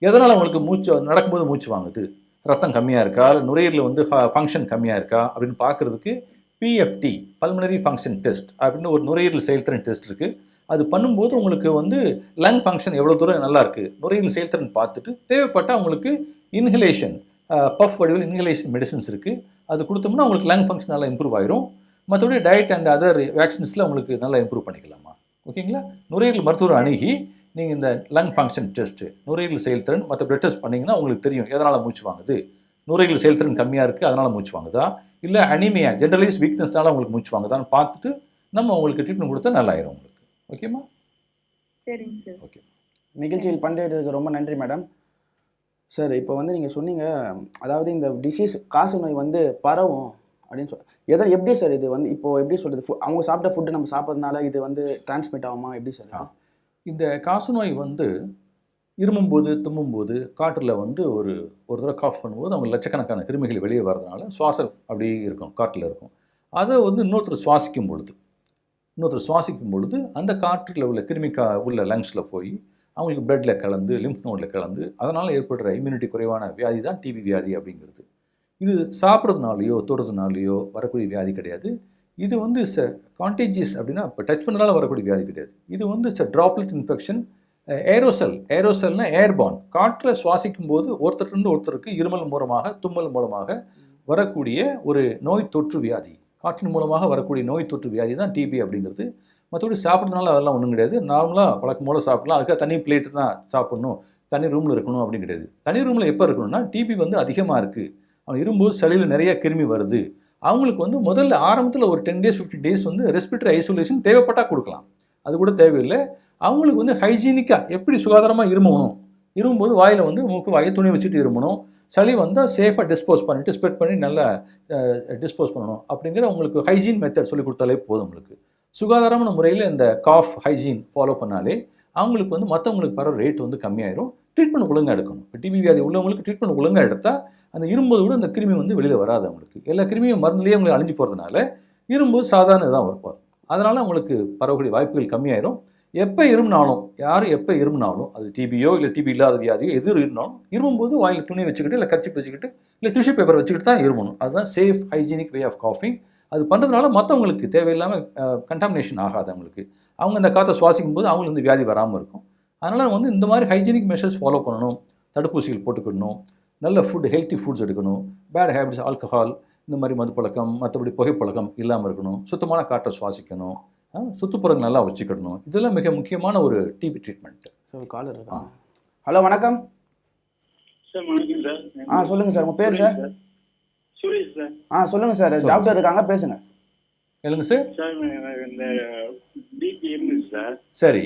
எதனால் உங்களுக்கு மூச்சு நடக்கும்போது மூச்சு வாங்குது, ரத்தம் கம்மியாக இருக்கா, இல்லை நுரையீரலில் வந்து ஃபங்க்ஷன் கம்மியாக இருக்கா அப்படின்னு பார்க்குறதுக்கு PFT பல்மனரி ஃபங்க்ஷன் டெஸ்ட் அப்படின்னு ஒரு நுரையீரல் செயல்திறன் டெஸ்ட் இருக்குது. அது பண்ணும்போது உங்களுக்கு வந்து லங் ஃபங்க்ஷன் எவ்வளோ தூரம் நல்லா இருக்குது, நுரையீரல் செயல்திறன் பார்த்துட்டு தேவைப்பட்டால் உங்களுக்கு இன்ஹலேஷன், பஃப் வடிவில் இன்ஹலேஷன் மெடிசன்ஸ் இருக்குது. அது கொடுத்தோம்னா உங்களுக்கு லங் ஃபங்க்ஷன் நல்லா இம்ப்ரூவ் ஆயிரும். மற்றபடி டயட் அண்ட் அதர் வேக்சின்ஸில் உங்களுக்கு நல்லா இம்ப்ரூவ் பண்ணிக்கலாமா. ஓகேங்களா? நுரையீரல் மருத்துவர் அணுகி நீங்கள் இந்த லங் ஃபங்க்ஷன் டெஸ்ட்டு, நுரையீரல் செயல்திறன் மற்ற பிளட் டெஸ்ட் பண்ணிங்கன்னா உங்களுக்கு தெரியும் எதனால் மூச்சு வாங்குது. நுரையீரல் செயல்திறன் கம்மியாக இருக்குது அதனால் மூச்சு வாங்குதா, இல்லை அனிமியா ஜென்ரலைஸ் வீக்னஸ்னால உங்களுக்கு மூச்சு வாங்குதான்னு பார்த்துட்டு நம்ம உங்களுக்கு ட்ரீட்மெண்ட் கொடுத்தா நல்லாயிரும் உங்களுக்கு. ஓகேம்மா? சரிங்க சார். ஓகே. நிகழ்ச்சியில் பங்கேற்றதுக்கு ரொம்ப நன்றி மேடம். சார், இப்போ வந்து நீங்கள் சொன்னீங்க, அதாவது இந்த டிசீஸ் காச நோய் வந்து பரவும் அப்படின்னு எப்படி சார் இது வந்து இப்போ எப்படி சொல்கிறது, அவங்க சாப்பிட்ட ஃபுட்டு நம்ம சாப்பிட்றதுனால இது வந்து டிரான்ஸ்மிட் ஆகுமா, எப்படி சார்? இந்த காசநோய் வந்து இருமும்போது, தும்மும்போது, காற்றில் வந்து ஒரு தடவை காஃப் பண்ணும்போது அவங்க லட்சக்கணக்கான கிருமிகள் வெளியே வரதுனால சுவாசம் அப்படியே இருக்கும், காற்றில் இருக்கும். அதை வந்து இன்னொருத்தர் சுவாசிக்கும் பொழுது அந்த காற்றில் உள்ள கிருமி உள்ள லங்ஸில் போய் அவங்களுக்கு பிளட்டில் கலந்து, லிம்ஃப் நோடில் கலந்து, அதனால் ஏற்படுற இம்யூனிட்டி குறைவான வியாதி தான் டிபி வியாதி அப்படிங்கிறது. இது சாப்பிட்றதுனாலையோ தொடுறதுனாலையோ வரக்கூடிய வியாதி கிடையாது. இது வந்து கான்டேஜியஸ் அப்படின்னா இப்போ டச் பண்ணனால வரக்கூடிய வியாதி கிடையாது. இது வந்து ட்ராப்லெட் இன்ஃபெக்ஷன், ஏரோசல்னா ஏர்பார்ன், காற்றில் சுவாசிக்கும் போது ஒருத்தருக்கு ஒருத்தருக்கு இருமல் மூலமாக, தும்மல் மூலமாக வரக்கூடிய ஒரு நோய் தொற்று வியாதி, காற்றின் மூலமாக வரக்கூடிய நோய் தொற்று வியாதி தான் டிபி அப்படிங்கிறது. மற்றபடி சாப்பிட்றதுனால அதெல்லாம் ஒன்றும் கிடையாது. நார்மலாக வழக்கம் போல் சாப்பிடலாம். அதுக்காக தனி பிளேட்டு தான் சாப்பிட்ணும், தனி ரூமில் இருக்கணும் அப்படின்னு கிடையாது. தனி ரூமில் எப்போ இருக்கணும்னா டிபி வந்து அதிகமாக இருக்குது, அவன் இரும்போது சளியில் நிறைய கிருமி வருது, அவங்களுக்கு வந்து முதல்ல ஆரம்பத்தில் ஒரு 10 days 15 days வந்து ரெஸ்பிரேட்டரி ஐசோலேஷன் தேவைப்பட்டால் கொடுக்கலாம். அது கூட தேவையில்லை. அவங்களுக்கு வந்து ஹைஜீனிக்காக எப்படி சுகாதாரமாக இருமும்போது வாயில் வந்து மூக்கு வாயை துணி வச்சுட்டு இருமணும், சளி வந்தால் சேஃபாக டிஸ்போஸ் பண்ணிவிட்டு ஸ்ப்ரெட் பண்ணி நல்லா டிஸ்போஸ் பண்ணணும் அப்படிங்கிற உங்களுக்கு ஹைஜீன் மெத்தட் சொல்லி கொடுத்தாலே போதும். உங்களுக்கு சுகாதாரமான முறையில் இந்த காஃப் ஹைஜீன் ஃபாலோ பண்ணாலே அவங்களுக்கு வந்து மற்றவங்களுக்கு பரவ ரேட் வந்து கம்மியாயிரும். ட்ரீட்மெண்ட் ஒழுங்காக எடுக்கணும். இப்போ டிபி வியாதி உள்ளவங்களுக்கு ட்ரீட்மெண்ட் ஒழுங்காக எடுத்தால் அந்த இரும்போது கூட அந்த கிருமி வந்து வெளியில் வராது. அவங்களுக்கு எல்லா கிருமியும் மருந்துலேயே அவங்களுக்கு அழிஞ்சு போகிறதுனால இரும்போது சாதாரண தான் வருவார். அதனால் அவங்களுக்கு பரவக்கூடிய வாய்ப்புகள் கம்மியாயிரும். எப்போ இருமுனாலும், யார் எப்போ இருமுனாலும், அது டிபியோ இல்லை டிபி இல்லாத வியாதியோ எது இருந்தாலும் இருமும்போது வாயில் துணி வச்சுக்கிட்டு இல்லை கர்ச்சிப் வச்சுக்கிட்டு இல்லை டிஷ்யூ பேப்பர் வச்சுக்கிட்டு தான் இருமணும். அதுதான் சேஃப் ஹைஜீனிக் வே ஆஃப் காஃபிங். அது பண்ணுறதுனால மற்றவங்களுக்கு தேவையில்லாமல் கண்டாமினேஷன் ஆகாது. அவங்க அந்த காற்றை சுவாசிக்கும் போது அவங்களுக்கு இந்த வியாதி வராமல் இருக்கும். அதனால் வந்து இந்த மாதிரி ஹைஜீனிக் மெஷர்ஸ் ஃபாலோ பண்ணணும். தடுப்பூசிகள் போட்டுக்கணும், நல்ல ஃபுட், ஹெல்த்தி ஃபுட்ஸ் எடுக்கணும், பேட் ஹேபிட்ஸ், ஆல்கஹால், இந்த மாதிரி மது பழக்கம், மற்றபடி புகைப்பழக்கம் இல்லாமல் இருக்கணும், சுத்தமான காற்றை சுவாசிக்கணும், சுற்றுப்புறங்கள் நல்லா வச்சுக்கிடணும். இதெல்லாம் மிக முக்கியமான ஒரு டிபி ட்ரீட்மெண்ட். சார், காலர் இருக்காங்க. ஹலோ, வணக்கம் சார். வணக்கம் சார். சொல்லுங்கள் சார், உங்கள் பேர் சார்? சுரேஷ் சார். சொல்லுங்கள் சார், டாக்டர் இருக்காங்க, பேசுங்க. சொல்லுங்க சார். சார், இந்த டிபி இருந்துச்சு சார். சரி.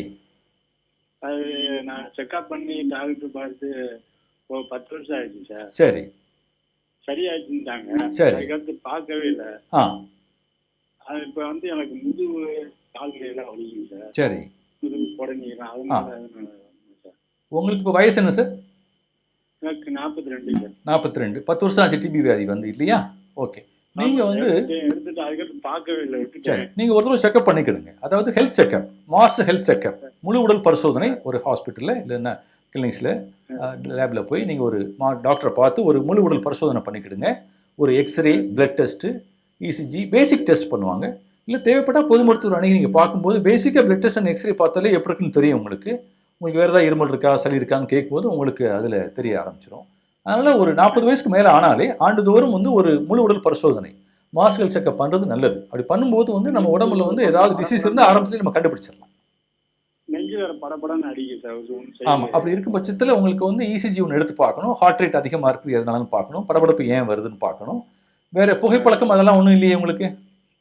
அது நான் செக்அப் பண்ணி டாக்டர் பார்த்து 10 வருஷம் ஆயிடுச்சு சார். சரி. சரியாயிடுச்சுட்டாங்க. சரி. அதுக்கடுத்து பார்க்கவே இல்லை. அது இப்போ வந்து எனக்கு முதுகு கால்களெல்லாம் வலிக்குது சார். சரி. முதுகு புடங்கிக்கலாம். அதனால சார். உங்களுக்கு இப்போ வயசு என்ன சார்? எனக்கு 42 சார். 42. 10 வருஷம் ஆச்சு டிபி வியாதி வந்து இல்லையா? ஓகே. நீங்கள் வந்து எடுத்துட்டு அதுக்கடுத்து பார்க்கவே இல்லை. சரி, நீங்கள் ஒரு தடவை செக்அப் பண்ணிக்கிடுங்க. அதாவது health checkup, master health checkup, முழு உடல் பரிசோதனை ஒரு ஹாஸ்பிட்டலில் இல்லைன்னா கிளினிக்ஸில் லேபில் போய் நீங்கள் ஒரு டாக்டரை பார்த்து ஒரு முழு உடல் பரிசோதனை பண்ணிக்கிடுங்க. ஒரு x-ray, blood test, ECG, basic test பண்ணுவாங்க. இல்லை தேவைப்பட்டால் பொது மருத்துவர் அணுகி நீங்கள் பார்க்கும்போது பேசிக்காக பிளட் டெஸ்ட் அண்ட் எக்ஸ்ரே பார்த்தாலே எப்படி இருக்குன்னு தெரியும். உங்களுக்கு வேறு ஏதாவது இருமல் இருக்கா, சளி இருக்கான்னு கேட்கும்போது உங்களுக்கு அதில் தெரிய ஆரம்பிச்சிடும். அதனால் ஒரு 40 வயசுக்கு மேலே ஆனாலே ஆண்டுதோறும் வந்து ஒரு முழு உடல் பரிசோதனை, மாஸ் ஹெல்த் செக்அப் பண்ணுறது நல்லது. அப்படி பண்ணும்போது வந்து நம்ம உடம்புல வந்து ஏதாவது டிசீஸ் இருந்தால் ஆரம்பத்துலேயே நம்ம கண்டுபிடிச்சிடலாம். நெஞ்சு வேற படபடன்னு அடிக்கும் சார். ஆமாம், அப்படி இருக்கும் பட்சத்தில் உங்களுக்கு வந்து இசிஜி ஒன்று எடுத்து பார்க்கணும். ஹார்ட் ரேட் அதிகமாக இருக்குது எதனாலும் பார்க்கணும். படபடப்பு ஏன் வருதுன்னு பார்க்கணும். வேறு புகைப்பழக்கம் அதெல்லாம் ஒன்றும் இல்லையே உங்களுக்கு?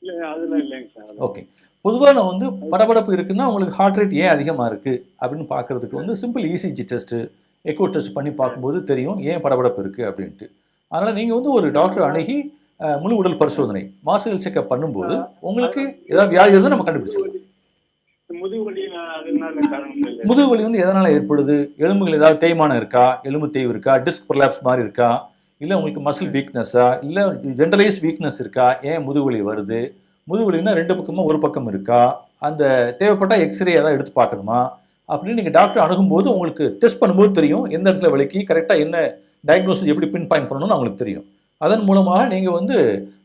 இல்லை, அதெல்லாம் இல்லைங்க சார். ஓகே. பொதுவாக நான் வந்து படபடப்பு இருக்குன்னா உங்களுக்கு ஹார்ட் ரேட் ஏன் அதிகமாக இருக்குது அப்படின்னு பார்க்குறதுக்கு வந்து simple ECG test, echo test பண்ணி பார்க்கும்போது தெரியும் ஏன் படபடப்பு இருக்குது அப்படின்ட்டு. அதனால் நீங்கள் வந்து ஒரு டாக்டர் அணுகி முழு உடல் பரிசோதனை, மாசுகள் செக்அப் பண்ணும்போது உங்களுக்கு ஏதாவது வியாதி இருந்தால் நம்ம கண்டுபிடிச்சிடலாம். முதுகுவலி அதனால காரணம் இல்லை. முதுகுவலி வந்து எதனால் ஏற்படுது? எலும்புகள் ஏதாவது தேய்மானம் இருக்கா, எலும்பு தேய்வு இருக்கா, டிஸ்க் ப்ரொலாப்ஸ் மாதிரி இருக்கா, இல்லை உங்களுக்கு மசில் வீக்னஸா, இல்லை ஜென்ரலைஸ் வீக்னஸ் இருக்கா, ஏன் முதுகுவலி வருது? முதுகுவலின்னா 2 பக்கமும் ஒரு பக்கம் இருக்கா, அந்த தேவைப்பட்டால் எக்ஸ்ரே ஏதாவது எடுத்து பார்க்கணுமா அப்படின்னு நீங்கள் டாக்டர் அணுகும்போது உங்களுக்கு டெஸ்ட் பண்ணும்போது தெரியும் எந்த இடத்துல வலிக்கு, கரெக்டாக என்ன டயக்னோசிஸ் எப்படி பின் பாயிண்ட் பண்ணணும்னு அவங்களுக்கு தெரியும். அதன் மூலமாக நீங்கள் வந்து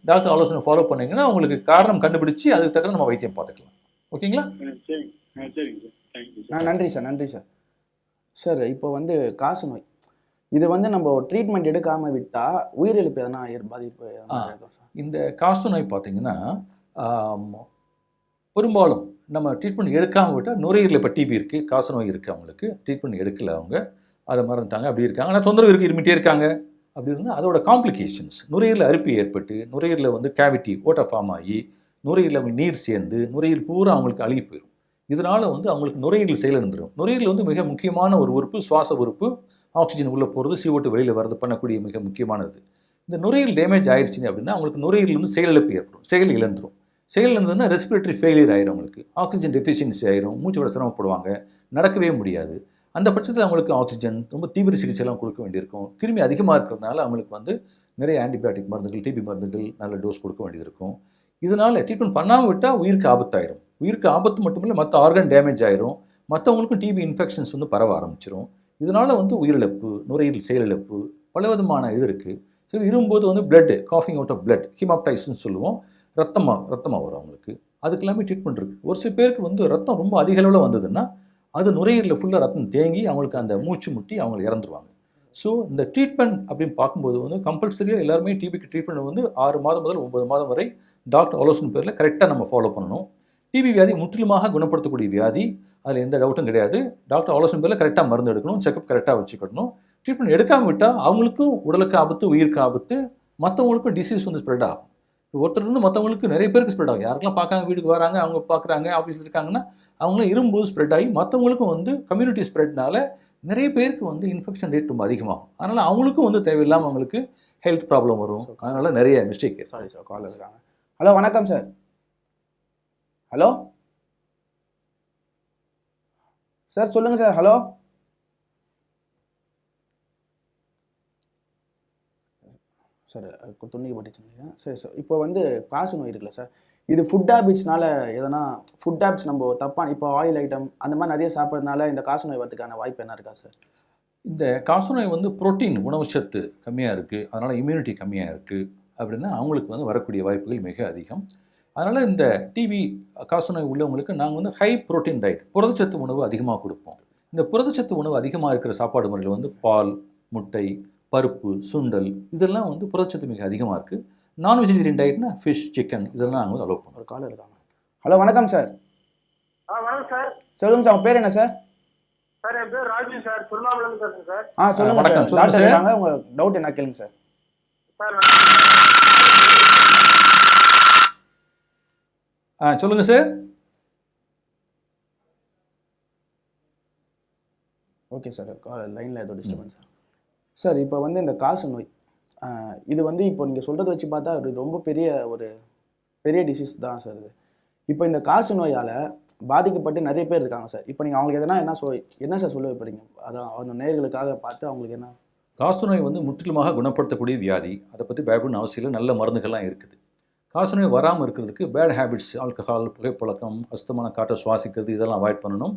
டாக்டர் ஆலோசனை ஃபாலோ பண்ணீங்கன்னா உங்களுக்கு காரணம் கண்டுபிடிச்சி அதுக்கு தக்க நம்ம வைத்தியம் பார்த்துக்கலாம். ஓகேங்களா? சரிங்க சரிங்க சார். Thank you sir. நன்றி சார், நன்றி சார். சார் இப்போ வந்து காசு நோய் இது வந்து நம்ம ட்ரீட்மெண்ட் எடுக்காமல் விட்டால் உயிரிழப்பு எதனா பாதிப்பு இருக்கும் சார்? இந்த காசு நோய் பார்த்தீங்கன்னா பெரும்பாலும் நம்ம ட்ரீட்மெண்ட் எடுக்காமல் விட்டால் நுரையீரலில் இப்போ டிபி இருக்குது, காசு நோய் இருக்குது, அவங்களுக்கு ட்ரீட்மெண்ட் எடுக்கல, அவங்க அதை மறந்துட்டாங்க, அப்படி இருக்காங்க. ஆனால் தொந்தரவு இருக்குது, இருமிட்டே இருக்காங்க. அப்படி இருந்தால் அதோட காம்ப்ளிகேஷன்ஸ் நுரையீரலில் அரிப்பு ஏற்பட்டு நுரையீரலில் வந்து கேவிட்டி ஓட்ட ஃபார்ம் ஆகி நுரையீரலில் அவங்களுக்கு நீர் சேர்ந்து நுரையீரல் பூரா அவங்களுக்கு அழுகி போயிடும். இதனால் வந்து அவங்களுக்கு நுரையீரல் செயலிழந்துடும். நுரையீரல் வந்து மிக முக்கியமான ஒரு உறுப்பு, சுவாச உறுப்பு. ஆக்சிஜன் உள்ளே போகிறது, CO2 வெளியில் வரது பண்ணக்கூடிய மிக முக்கியமானது. இந்த நுரையீரல் டேமேஜ் ஆயிடுச்சு அப்படின்னா அவங்களுக்கு நுரையீரல் வந்து செயலிழப்பு ஏற்படும், செயல் இழந்துடும். செயல் இழந்ததுன்னா ரெஸ்பிரேட்டரி ஃபெயிலியர் ஆயிடும், அவங்களுக்கு ஆக்சிஜன் டெஃபிஷியன்சி ஆயிரும், மூச்சு விட சிரமப்படுவாங்க, நடக்கவே முடியாது. அந்த பட்சத்தில் அவங்களுக்கு ஆக்சிஜன் ரொம்ப தீவிர சிகிச்சைலாம் கொடுக்க வேண்டியிருக்கும். கிருமி அதிகமாக இருக்கிறதுனால அவங்களுக்கு வந்து நிறைய ஆன்டிபயோட்டிக் மருந்துகள், டிபி மருந்துகள் நல்ல டோஸ் கொடுக்க வேண்டியது இருக்கும். இதனால் ட்ரீட்மெண்ட் பண்ணாமல் விட்டால் உயிருக்கு ஆபத்தாயிரும். உயிருக்கு ஆபத்து மட்டும் இல்லை, மற்ற ஆர்கன் டேமேஜ் ஆயிரும், மற்றவங்களுக்கும் டிபி இன்ஃபெக்ஷன்ஸ் வந்து பரவ ஆரம்பிச்சிடும். இதனால் வந்து உயிரிழப்பு, நுரையீரல் செயலிழப்பு, பல விதமான இது இருக்குது. சரி, இரும்போது வந்து பிளட் காஃபிங் அவுட் ஆஃப் பிளட், ஹிமாப்டைஸ்ன்னு சொல்லுவோம், ரத்தமாக வரும் அவங்களுக்கு. அதுக்கு எல்லாமே ட்ரீட்மெண்ட் இருக்குது. ஒரு சில பேருக்கு வந்து ரத்தம் ரொம்ப அதிக அளவில் வந்ததுன்னா அது நுரையீரலில் ஃபுல்லாக ரத்தம் தேங்கி அவங்களுக்கு அந்த மூச்சு முட்டி அவங்க இறந்துருவாங்க. ஸோ இந்த ட்ரீட்மெண்ட் அப்படின்னு பார்க்கும்போது வந்து கம்பல்சரியாக எல்லாருமே டிபிக்கு ட்ரீட்மெண்ட் வந்து 6 மாதம் முதல் 9 மாதம் வரை டாக்டர் ஆலோசனை பேரில் கரெக்டாக நம்ம ஃபாலோ பண்ணணும். டிபி வியாதி முற்றிலுமாக குணப்படுத்தக்கூடிய வியாதி, அதில் எந்த டவுட்டும் கிடையாது. டாக்டர் ஆலோசனை பேரில் கரெக்டாக மருந்து எடுக்கணும், செக்அப் கரெக்டாக வச்சுக்கணும். ட்ரீட்மெண்ட் எடுக்காமல் விட்டால் அவங்களுக்கும் உடலுக்கு ஆபத்து, உயிருக்கு ஆபத்து, மற்றவங்களுக்கும் டிசீஸ் வந்து ஸ்ப்ரெட் ஆகும். ஒருத்தர் மற்றவங்களுக்கு நிறைய பேருக்கு ஸ்ப்ரெட் ஆகும். யாருக்கெல்லாம் பார்க்காங்க, வீட்டுக்கு வராங்க, அவங்க பார்க்குறாங்க, ஆஃபீஸில் இருக்காங்கன்னா அவங்களும் இரும்போது ஸ்ப்ரெட் ஆகி மற்றவங்களுக்கும் வந்து கம்யூனிட்டி ஸ்ப்ரெட்னால நிறைய பேருக்கு வந்து இன்ஃபெக்ஷன் ரேட் ரொம்ப அதிகமாகும். அதனால் அவங்களுக்கும் வந்து தேவையில்லாமல் அவங்களுக்கு ஹெல்த் ப்ராப்ளம் வரும். அதனால் நிறைய மிஸ்டேக். சாரி சார், கால் இருக்காங்க. ஹலோ, வணக்கம் சார். ஹலோ சார், சொல்லுங்கள் சார். ஹலோ சார், துணிக்கு பட்டுச்சுங்க. சரி சார், இப்போ வந்து காசு நோய் இருக்குல்ல சார், இது ஃபுட் ஹேபிட்ஸ்னால எதனா ஃபுட் ஹேபிட்ஸ் நம்ம தப்பாக இப்போ ஆயில் ஐட்டம் அந்த மாதிரி நிறைய சாப்பிட்றதுனால இந்த காசு நோய் வரதுக்கான வாய்ப்பு என்ன இருக்கா சார்? இந்த காசு நோய் வந்து புரோட்டீன் உணவு சத்து கம்மியாக இருக்குது, அதனால் இம்யூனிட்டி கம்மியாக இருக்குது அப்படின்னா அவங்களுக்கு வந்து வரக்கூடிய வாய்ப்புகள் மிக அதிகம். அதனால் இந்த டிபி காசு நோய் உள்ளவங்களுக்கு நாங்கள் வந்து ஹை புரோட்டீன் டயட், புரதச்சத்து உணவு அதிகமாக கொடுப்போம். இந்த புரதச்சத்து உணவு அதிகமாக இருக்கிற சாப்பாடு முறையில் வந்து பால், முட்டை, பருப்பு, சுண்டல் இதெல்லாம் வந்து புரதச்சத்து மிக அதிகமாக இருக்குது. நான் வெஜிடேரியன் டயட்னா ஃபிஷ், சிக்கன் இதெல்லாம் நாங்கள் வந்து அலோவ் பண்ணுறோம். ஒரு கால் இருக்காங்க. ஹலோ, வணக்கம் சார். வணக்கம் சார். சொல்லுங்கள் சார், உங்கள் பேர் என்ன சார்? சார், என் பேர் ராஜு சார், திருவண்ணாமலேருந்து பேசுகிறேன் சார். சொல்லுங்கள் வணக்கம், சார். சொல்லுங்க டாக்டர் சார். இருக்காங்க, உங்கள் டவுட் என்ன கேளுங்க சார். சார் சொல்லுங்கள் சார். ஓகே சார், லைனில் ஏதோ டிஸ்டர்பன்ஸ் சார். இப்போ வந்து இந்த காசு நோய் இது வந்து இப்போ நீங்கள் சொல்கிறத வச்சு பார்த்தா அது ரொம்ப பெரிய டிசீஸ் தான் சார் இது. இப்போ இந்த காசு நோயால் பாதிக்கப்பட்டு நிறைய பேர் இருக்காங்க சார். இப்போ நீங்கள் அவங்களுக்கு எதனா என்ன சார் சொல்ல வைப்பீங்க? அதான் அவங்க நேயர்களுக்காக பார்த்து அவங்களுக்கு என்ன? காசு நோய் வந்து முற்றிலுமாக குணப்படுத்தக்கூடிய வியாதி, அதை பற்றி பயப்படணும் அவசியம் இல்லை. நல்ல மருந்துகள்லாம் இருக்குது. காசு நோய் வராமல் இருக்கிறதுக்கு பேட் ஹேபிட்ஸ், ஆல்கஹால், புகைப்பழக்கம், அசுத்தமான காற்றை சுவாசிக்கிறது இதெல்லாம் அவாய்ட் பண்ணணும்.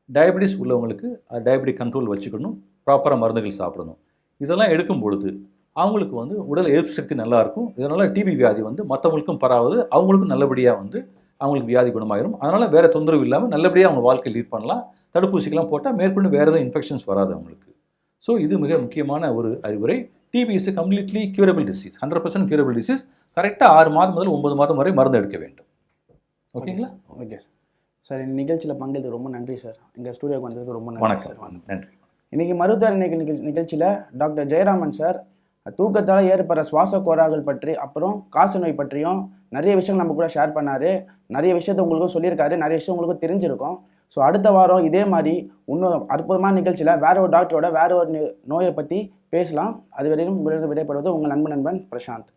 டயபெட்டிஸ் உள்ளவங்களுக்கு டயபெட்டிக் கண்ட்ரோல் வச்சுக்கணும், ப்ராப்பராக மருந்துகள் சாப்பிடணும். இதெல்லாம் எடுக்கும் பொழுது அவங்களுக்கு வந்து உடல் எதிர்ப்பு சக்தி நல்லாயிருக்கும். இதனால் டிபி வியாதி வந்து மற்றவங்களுக்கும் பரவாது, அவங்களுக்கும் நல்லபடியாக வந்து அவங்களுக்கு வியாதி குணமாயிரும். அதனால் வேறு தொந்தரவு இல்லாமல் நல்லபடியாக அவங்க வாழ்க்கை லீட் பண்ணலாம். தடுப்பூசிக்கெல்லாம் போட்டால் மேற்கொண்டு வேறு எதுவும் இன்ஃபெக்ஷன்ஸ் வராது அவங்களுக்கு. ஸோ இது மிக முக்கியமான ஒரு அறிவுரை. TB is completely curable disease, 100% curable disease. கரெக்டாக 6 மாதம் முதல் 9 மாதம் வரை மருந்து எடுக்க வேண்டும். ஓகேங்களா? ஓகே. சார் இந்த நிகழ்ச்சியில் பங்கெடுத்து ரொம்ப நன்றி சார். எங்கள் ஸ்டூடியோக்கு வந்ததுக்கு ரொம்ப நன்றி சார். வணக்கம், நன்றி. இன்றைக்கி மருத்துவர் நிகழ்ச்சியில் டாக்டர் ஜெயராமன் சார் தூக்கத்தால் ஏற்படுற சுவாச கோளாறுகள் பற்றி அப்புறம் காசநோய் பற்றியும் நிறைய விஷயங்கள் நம்ம கூட ஷேர் பண்ணார். நிறைய விஷயத்த உங்களுக்கும் சொல்லியிருக்காரு, நிறைய விஷயம் உங்களுக்கும் தெரிஞ்சிருக்கும். ஸோ அடுத்த வாரம் இதே மாதிரி இன்னும் அற்புதமான நிகழ்ச்சியில் வேற ஒரு டாக்டரோட வேற ஒரு நோயை பற்றி பேசலாம். அது வரையும் உங்களிடம் விடைபெறுவது உங்கள் நண்பன் பிரசாந்த்.